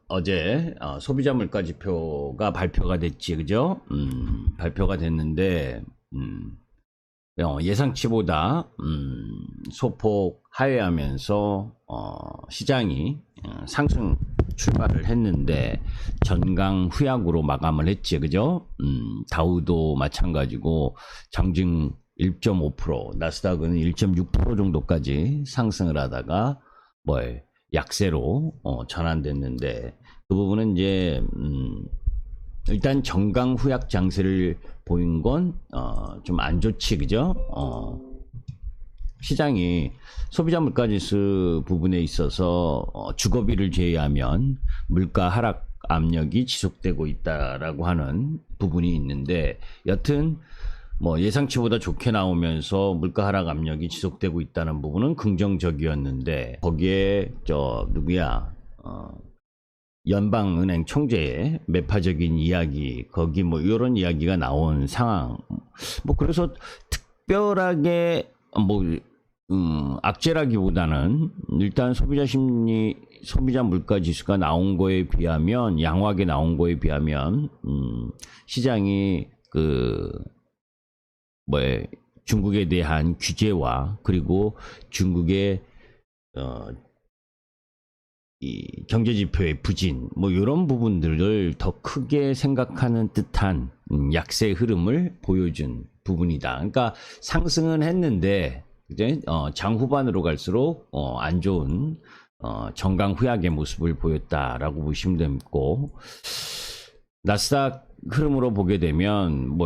어제 소비자 물가 지표가 발표가 됐지, 그죠? 발표가 됐는데 예상치보다 소폭 하회하면서 시장이 상승 출발을 했는데 전강 후약으로 마감을 했지, 그죠? 다우도 마찬가지고 장중 1.5%, 나스닥은 1.6% 정도까지 상승을 하다가 약세로 전환됐는데, 그 부분은 이제 일단 정강 후약 장세를 보인 건 좀 안 좋지, 그죠? 시장이 소비자 물가지수 부분에 있어서 주거비를 제외하면 물가 하락 압력이 지속되고 있다라고 하는 부분이 있는데, 여튼 예상치보다 좋게 나오면서 물가 하락 압력이 지속되고 있다는 부분은 긍정적이었는데, 거기에 연방은행 총재의 매파적인 이야기, 거기 이런 이야기가 나온 상황. 그래서 특별하게 악재라기보다는 일단 소비자 물가 지수가 나온 거에 비하면, 양호하게 나온 거에 비하면 시장이 중국에 대한 규제와 그리고 중국의 이 경제 지표의 부진, 이런 부분들을 더 크게 생각하는 듯한 약세 흐름을 보여준 부분이다. 그러니까 상승은 했는데 이제 장 후반으로 갈수록 안 좋은 정강 후약의 모습을 보였다라고 보시면 되고, 나스닥 흐름으로 보게 되면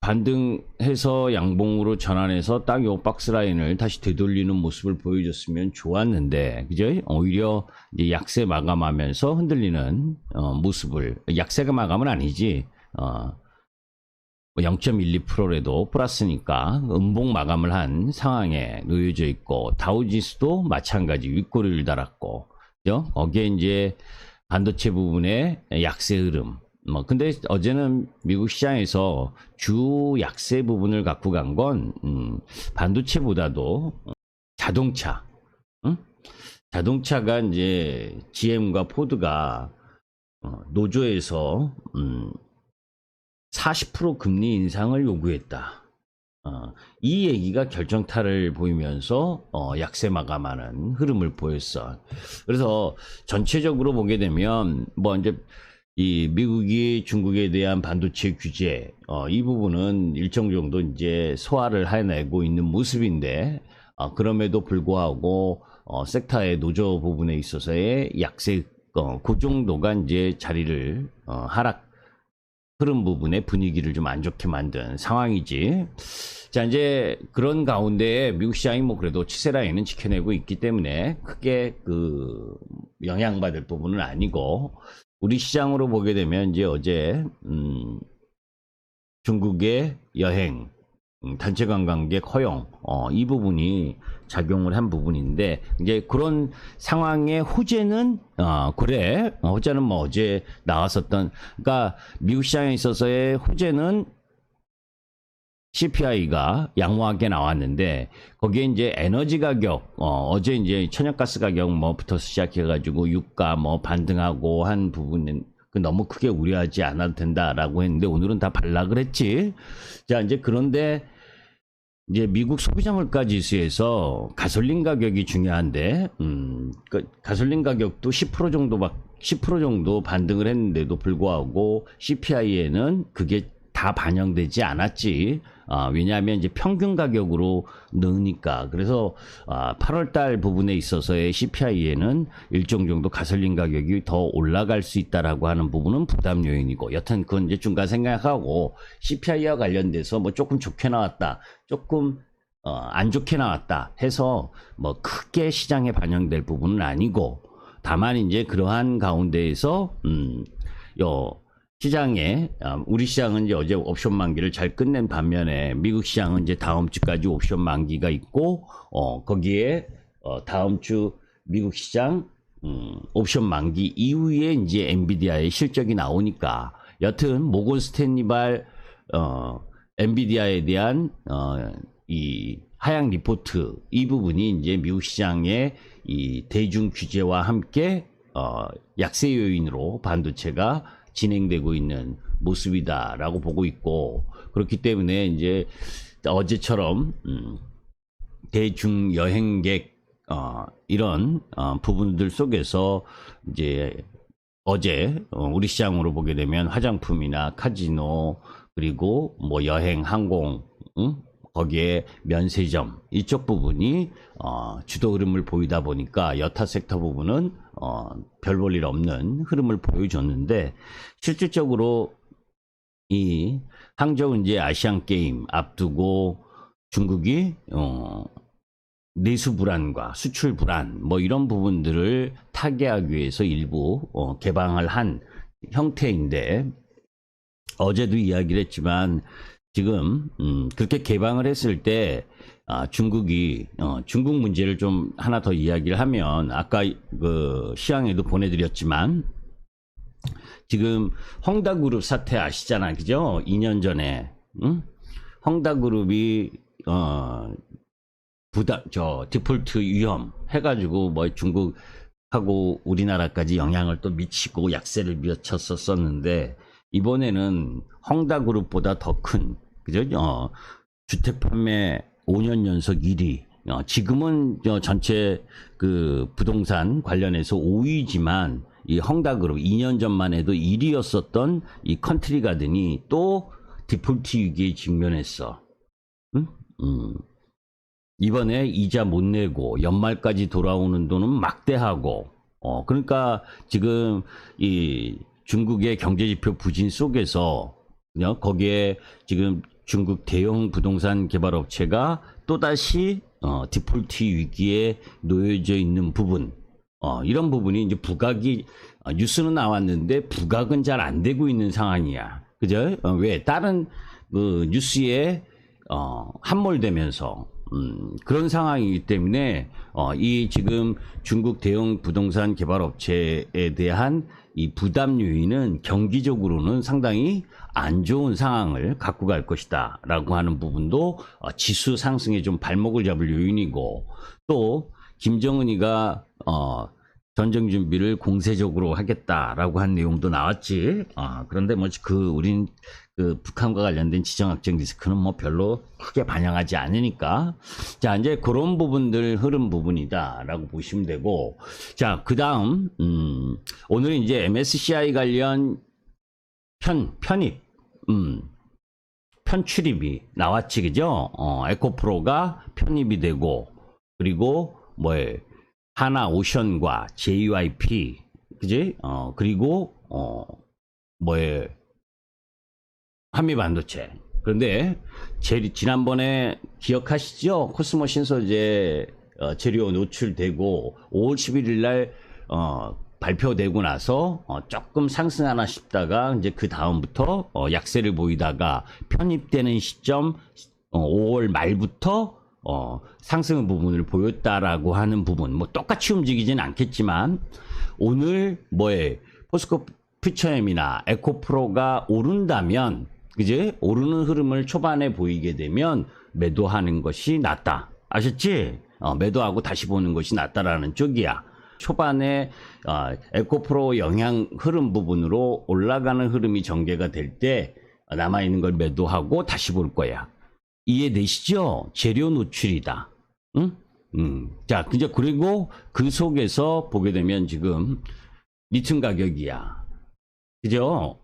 반등해서 양봉으로 전환해서 딱 요 박스 라인을 다시 되돌리는 모습을 보여줬으면 좋았는데, 그죠? 오히려 이제 약세 마감하면서 흔들리는 모습을, 약세가 마감은 아니지, 0.12%라도 플러스니까 음봉 마감을 한 상황에 놓여져 있고, 다우지수도 마찬가지 윗꼬리를 달았고, 그죠? 거기에 이제 반도체 부분의 약세 흐름. 근데 어제는 미국 시장에서 주 약세 부분을 갖고 간 건 반도체보다도 자동차, 자동차가 이제 GM과 포드가 노조에서 40% 금리 인상을 요구했다. 이 얘기가 결정타를 보이면서 약세 마감하는 흐름을 보였어. 그래서 전체적으로 보게 되면 이제 이 미국이 중국에 대한 반도체 규제, 이 부분은 일정 정도 이제 소화를 해내고 있는 모습인데, 그럼에도 불구하고 섹터의 노조 부분에 있어서의 약세, 그 정도가 이제 자리를 하락 흐름 부분의 분위기를 좀 안 좋게 만든 상황이지. 자, 이제 그런 가운데 미국 시장이 그래도 치세 라인은 지켜내고 있기 때문에 크게 영향받을 부분은 아니고, 우리 시장으로 보게 되면 이제 어제 중국의 여행, 단체 관광객 허용, 이 부분이 작용을 한 부분인데, 이제 그런 상황의 호재는 그래, 호재는 어제 나왔었던, 그러니까 미국 시장에 있어서의 호재는 CPI가 양호하게 나왔는데, 거기에 이제 에너지 가격, 어제 이제 천연가스 가격부터 시작해가지고 유가 반등하고 한 부분은 너무 크게 우려하지 않아도 된다라고 했는데, 오늘은 다 반락을 했지. 자, 이제 그런데 이제 미국 소비자 물가 지수에서 가솔린 가격이 중요한데, 가솔린 가격도 10% 정도 반등을 했는데도 불구하고 CPI에는 그게 다 반영되지 않았지. 왜냐하면 이제 평균 가격으로 넣으니까. 그래서 8월달 부분에 있어서의 CPI에는 일정 정도 가솔린 가격이 더 올라갈 수 있다라고 하는 부분은 부담 요인이고, 여튼 그건 이제 중간 생각하고, CPI와 관련돼서 조금 좋게 나왔다, 조금 안 좋게 나왔다 해서 크게 시장에 반영될 부분은 아니고, 다만 이제 그러한 가운데에서 시장에, 우리 시장은 이제 어제 옵션 만기를 잘 끝낸 반면에, 미국 시장은 이제 다음 주까지 옵션 만기가 있고, 거기에 다음 주 미국 시장 옵션 만기 이후에 이제 엔비디아의 실적이 나오니까, 여튼 모건 스탠리발 엔비디아에 대한 이 하향 리포트, 이 부분이 이제 미국 시장의 이 대중 규제와 함께 약세 요인으로 반도체가 진행되고 있는 모습이다라고 보고 있고, 그렇기 때문에 이제 어제처럼 대중 여행객 이런 부분들 속에서 이제 어제 우리 시장으로 보게 되면 화장품이나 카지노, 그리고 뭐 여행, 항공, 거기에 면세점 이쪽 부분이 주도 흐름을 보이다 보니까 여타 섹터 부분은 별 볼 일 없는 흐름을 보여줬는데, 실질적으로 이 항저우 이제 아시안 게임 앞두고 중국이 내수 불안과 수출 불안 뭐 이런 부분들을 타개하기 위해서 일부 개방을 한 형태인데, 어제도 이야기를 했지만 지금 그렇게 개방을 했을 때 중국이 중국 문제를 좀 하나 더 이야기를 하면, 아까 그 시황에도 보내드렸지만 지금 헝다그룹 사태 아시잖아, 그죠? 2년 전에 헝다그룹이 디폴트 위험 해가지고 뭐 중국하고 우리나라까지 영향을 또 미치고 약세를 미쳤었는데, 이번에는 헝다그룹보다 더 큰, 그죠? 주택 판매 5년 연속 1위. 지금은 전체 그 부동산 관련해서 5위지만 이 헝다그룹 2년 전만 해도 1위였었던 이 컨트리 가든이 또 디폴트 위기에 직면했어. 이번에 이자 못 내고 연말까지 돌아오는 돈은 막대하고, 그러니까 지금 이 중국의 경제지표 부진 속에서 거기에 지금 중국 대형 부동산 개발업체가 또다시 디폴트 위기에 놓여져 있는 부분, 이런 부분이 이제 부각이 뉴스는 나왔는데 부각은 잘 안 되고 있는 상황이야. 그죠? 왜? 다른 그 뉴스에 함몰되면서 그런 상황이기 때문에 이 지금 중국 대형 부동산 개발업체에 대한 이 부담 요인은 경기적으로는 상당히 안 좋은 상황을 갖고 갈 것이다 라고 하는 부분도 지수 상승에 좀 발목을 잡을 요인이고, 또 김정은이가 전쟁 준비를 공세적으로 하겠다라고 한 내용도 나왔지. 그런데 뭐 우린 그 북한과 관련된 지정학적 리스크는 뭐 별로 크게 반영하지 않으니까, 자 이제 그런 부분들 흐름 부분이다라고 보시면 되고, 자 그다음 오늘은 이제 MSCI 관련 편입 편출입이 나왔지, 그죠? 에코프로가 편입이 되고, 그리고 하나 오션과 JYP, 그지? 그리고 한미반도체. 그런데 지난번에 기억하시죠? 코스모 신소재 재료 노출되고 5월 11일 날 발표되고 나서 조금 상승하나 싶다가 이제 그 다음부터 약세를 보이다가 편입되는 시점 5월 말부터 상승 부분을 보였다라고 하는 부분, 뭐 똑같이 움직이진 않겠지만 오늘 포스코 퓨처엠이나 에코프로가 오른다면, 그제 오르는 흐름을 초반에 보이게 되면 매도하는 것이 낫다. 아셨지? 매도하고 다시 보는 것이 낫다라는 쪽이야. 초반에 에코프로 영향 흐름 부분으로 올라가는 흐름이 전개가 될 때 남아있는 걸 매도하고 다시 볼 거야. 이해되시죠? 재료 노출이다. 응? 자, 그리고 그 속에서 보게 되면 지금 리튬 가격이야. 그죠?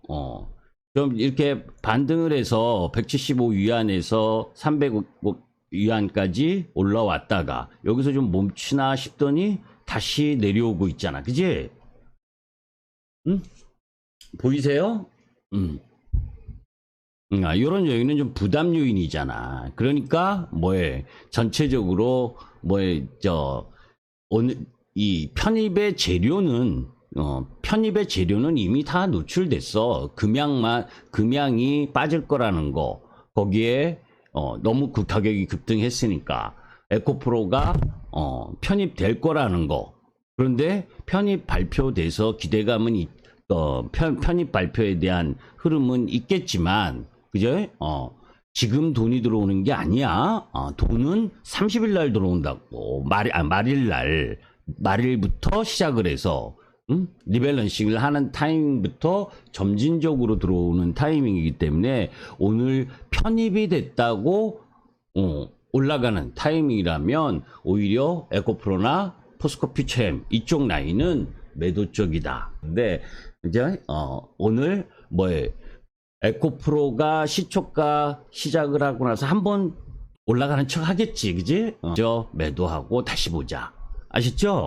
좀 이렇게 반등을 해서 175 위안에서 300 위안까지 올라왔다가 여기서 좀 멈추나 싶더니 다시 내려오고 있잖아. 그지? 응? 보이세요? 이런 요인은 좀 부담 요인이잖아. 그러니까 전체적으로 오늘 이 편입의 재료는 이미 다 노출됐어. 금양이 빠질 거라는 거. 거기에 너무 그 가격이 급등했으니까 에코프로가 편입될 거라는 거. 그런데 편입 발표돼서 기대감은 편입 발표에 대한 흐름은 있겠지만, 그죠? 지금 돈이 들어오는 게 아니야. 돈은 30일 날 들어온다고. 말일부터 시작을 해서 리밸런싱을 하는 타이밍부터 점진적으로 들어오는 타이밍이기 때문에 오늘 편입이 됐다고 올라가는 타이밍이라면 오히려 에코프로나 포스코 퓨처엠 이쪽 라인은 매도 쪽이다. 근데 이제 오늘 뭐에 에코프로가 시초가 시작을 하고 나서 한번 올라가는 척 하겠지, 그지? 저 매도하고 다시 보자. 아셨죠?